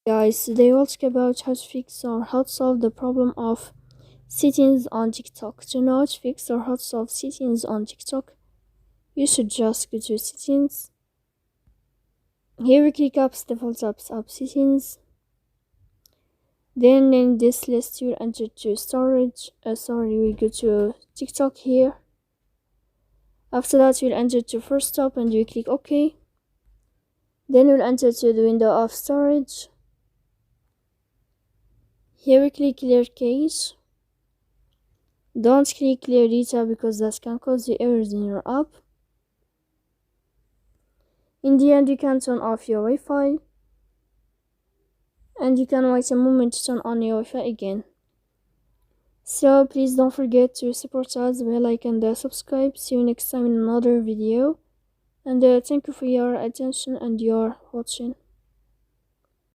Guys, today we'll talk about how to fix or how to solve the problem of settings on TikTok. To know how to fix or how to solve settings on TikTok, you should just go to settings. Here we click apps, default apps, app settings. Then in this list you'll enter to storage. We go to TikTok here. After that you'll enter to first stop and you click OK. Then we'll enter to the window of storage. Here we click clear cache. Don't click clear data because that can cause you errors in your app. In the end, you can turn off your Wi-Fi and you can wait a moment to turn on your Wi-Fi again. So please don't forget to support us by like and subscribe. See you next time in another video, and thank you for your attention and your watching.